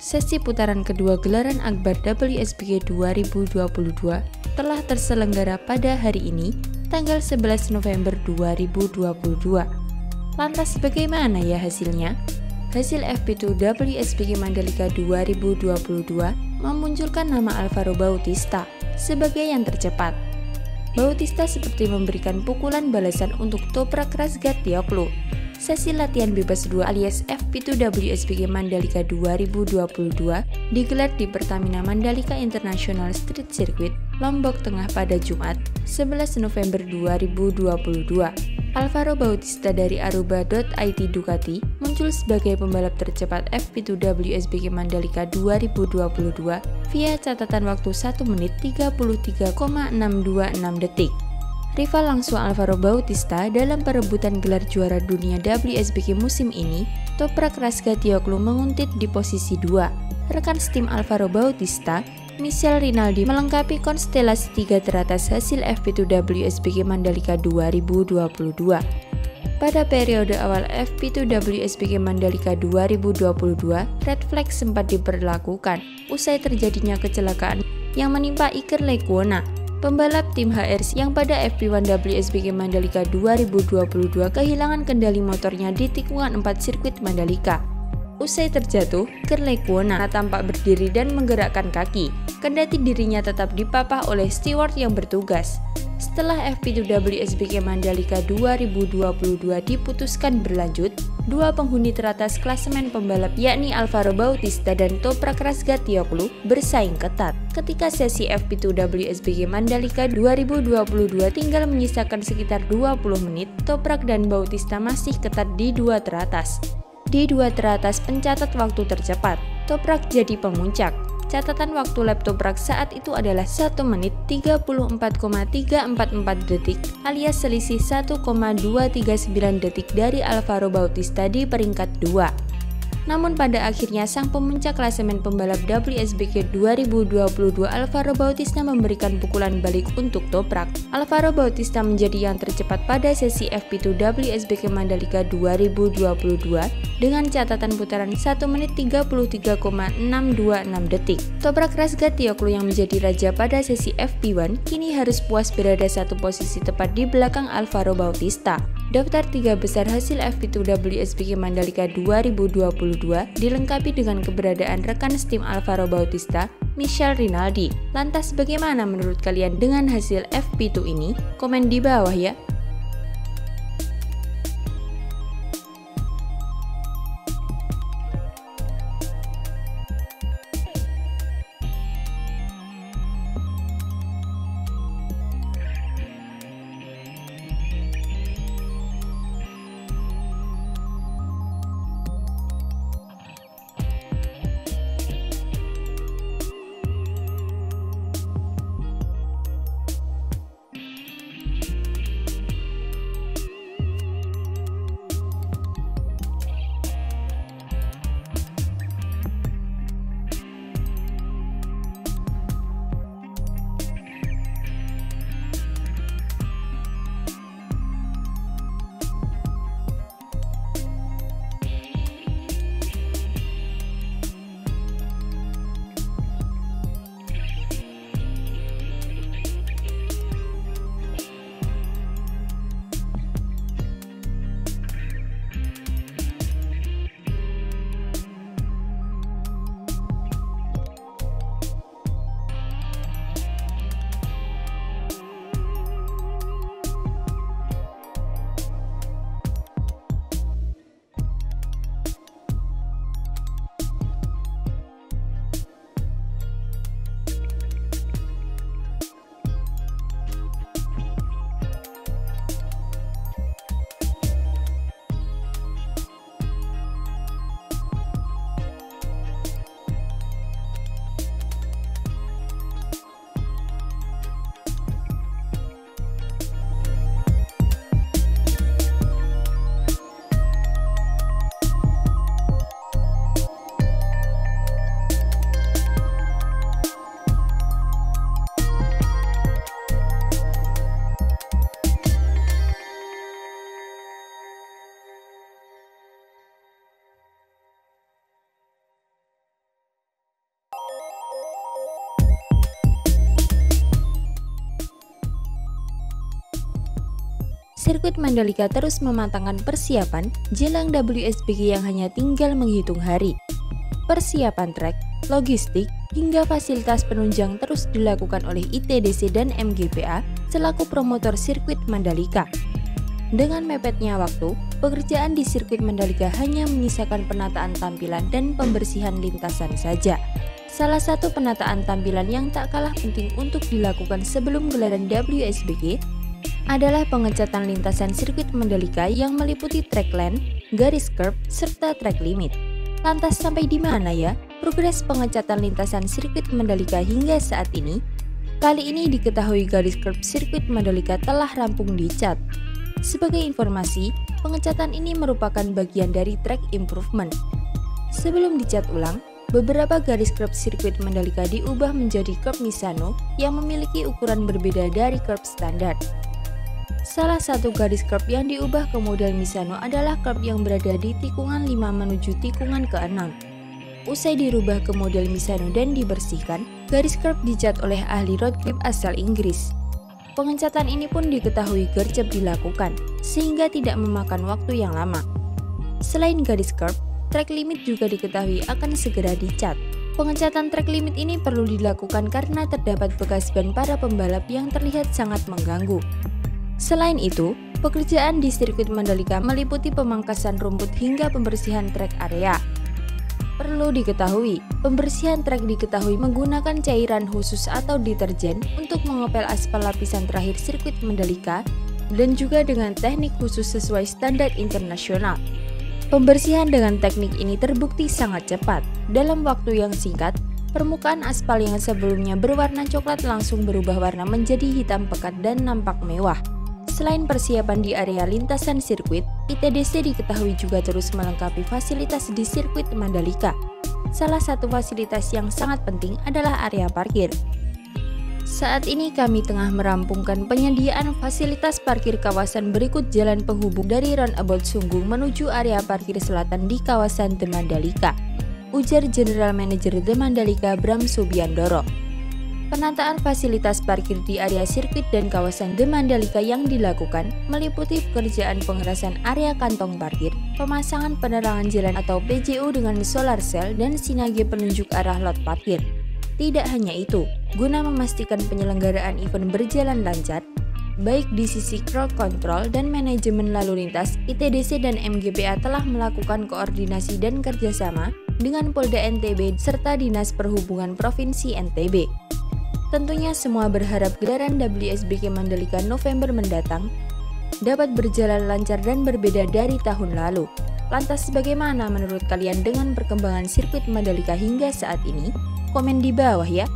Sesi putaran kedua gelaran Akbar WSBK 2022 telah terselenggara pada hari ini, tanggal 11 November 2022. Lantas bagaimana ya hasilnya? Hasil FP2 WSBK Mandalika 2022 memunculkan nama Alvaro Bautista sebagai yang tercepat. Bautista seperti memberikan pukulan balasan untuk Toprak Razgatlioglu. Sesi latihan bebas 2 alias FP2 WSBK Mandalika 2022 digelar di Pertamina Mandalika International Street Circuit, Lombok Tengah pada Jumat, 11 November 2022. Alvaro Bautista dari Aruba.it Ducati muncul sebagai pembalap tercepat FP2 WSBK Mandalika 2022 via catatan waktu 1 menit 33,626 detik. Rival langsung Alvaro Bautista dalam perebutan gelar juara dunia WSBK musim ini, Toprak Razgatlioglu menguntit di posisi 2. Rekan setim Alvaro Bautista, Michel Rinaldi melengkapi konstelasi 3 teratas hasil FP2 WSBK Mandalika 2022. Pada periode awal FP2 WSBK Mandalika 2022, red flag sempat diberlakukan usai terjadinya kecelakaan yang menimpa Iker Lecuona, pembalap tim HRC yang pada FP1 WSBK Mandalika 2022 kehilangan kendali motornya di tikungan 4 sirkuit Mandalika. Usai terjatuh, Iker Lecuona tampak berdiri dan menggerakkan kaki, kendati dirinya tetap dipapah oleh steward yang bertugas. Setelah FP2 WSBK Mandalika 2022 diputuskan berlanjut, dua penghuni teratas klasemen pembalap yakni Alvaro Bautista dan Toprak Razgatlioglu bersaing ketat. Ketika sesi FP2 WSBK Mandalika 2022 tinggal menyisakan sekitar 20 menit, Toprak dan Bautista masih ketat di dua teratas. Di dua teratas pencatat waktu tercepat, Toprak jadi pemuncak. Catatan waktu lap Toprak saat itu adalah 1 menit 34,344 detik alias selisih 1,239 detik dari Alvaro Bautista di peringkat 2. Namun pada akhirnya sang pemuncak klasemen pembalap WSBK 2022 Alvaro Bautista memberikan pukulan balik untuk Toprak. Alvaro Bautista menjadi yang tercepat pada sesi FP2 WSBK Mandalika 2022 dengan catatan putaran 1 menit 33,626 detik. Toprak Razgatlioglu yang menjadi raja pada sesi FP1 kini harus puas berada satu posisi tepat di belakang Alvaro Bautista. Daftar 3 besar hasil FP2 WSBK Mandalika 2022 dilengkapi dengan keberadaan rekan setim Alvaro Bautista, Michel Rinaldi. Lantas bagaimana menurut kalian dengan hasil FP2 ini? Komen di bawah ya. sirkuit Mandalika terus mematangkan persiapan jelang WSBK yang hanya tinggal menghitung hari. Persiapan trek, logistik, hingga fasilitas penunjang terus dilakukan oleh ITDC dan MGPA selaku promotor sirkuit Mandalika. Dengan mepetnya waktu, pekerjaan di sirkuit Mandalika hanya menyisakan penataan tampilan dan pembersihan lintasan saja. Salah satu penataan tampilan yang tak kalah penting untuk dilakukan sebelum gelaran WSBK adalah pengecatan lintasan sirkuit Mandalika yang meliputi track lane, garis curb, serta track limit. Lantas sampai di mana ya progres pengecatan lintasan sirkuit Mandalika hingga saat ini? Kali ini diketahui garis curb sirkuit Mandalika telah rampung dicat. Sebagai informasi, pengecatan ini merupakan bagian dari track improvement. Sebelum dicat ulang, beberapa garis curb sirkuit Mandalika diubah menjadi curb Misano yang memiliki ukuran berbeda dari curb standar. Salah satu garis curb yang diubah ke model Misano adalah curb yang berada di tikungan 5 menuju tikungan ke-6. Usai dirubah ke model Misano dan dibersihkan, garis curb dicat oleh ahli road grip asal Inggris. Pengecatan ini pun diketahui gercep dilakukan, sehingga tidak memakan waktu yang lama. Selain garis curb, track limit juga diketahui akan segera dicat. Pengecatan track limit ini perlu dilakukan karena terdapat bekas ban para pembalap yang terlihat sangat mengganggu. Selain itu, pekerjaan di sirkuit Mandalika meliputi pemangkasan rumput hingga pembersihan trek area. Perlu diketahui, pembersihan trek diketahui menggunakan cairan khusus atau deterjen untuk mengepel aspal lapisan terakhir sirkuit Mandalika dan juga dengan teknik khusus sesuai standar internasional. Pembersihan dengan teknik ini terbukti sangat cepat. Dalam waktu yang singkat, permukaan aspal yang sebelumnya berwarna coklat langsung berubah warna menjadi hitam pekat dan nampak mewah. Selain persiapan di area lintasan sirkuit, ITDC diketahui juga terus melengkapi fasilitas di sirkuit Mandalika. Salah satu fasilitas yang sangat penting adalah area parkir. Saat ini kami tengah merampungkan penyediaan fasilitas parkir kawasan berikut jalan penghubung dari Roundabout Sunggung menuju area parkir selatan di kawasan The Mandalika, ujar General Manager The Mandalika Bram Subiandoro. Penataan fasilitas parkir di area sirkuit dan kawasan The Mandalika yang dilakukan meliputi pekerjaan pengerasan area kantong parkir, pemasangan penerangan jalan atau PJU dengan solar cell dan sinage penunjuk arah lot parkir. Tidak hanya itu, guna memastikan penyelenggaraan event berjalan lancar, baik di sisi crowd control dan manajemen lalu lintas, ITDC dan MGPA telah melakukan koordinasi dan kerjasama dengan Polda NTB serta Dinas Perhubungan Provinsi NTB. Tentunya semua berharap gelaran WSBK Mandalika November mendatang dapat berjalan lancar dan berbeda dari tahun lalu. Lantas bagaimana menurut kalian dengan perkembangan sirkuit Mandalika hingga saat ini? Komen di bawah ya.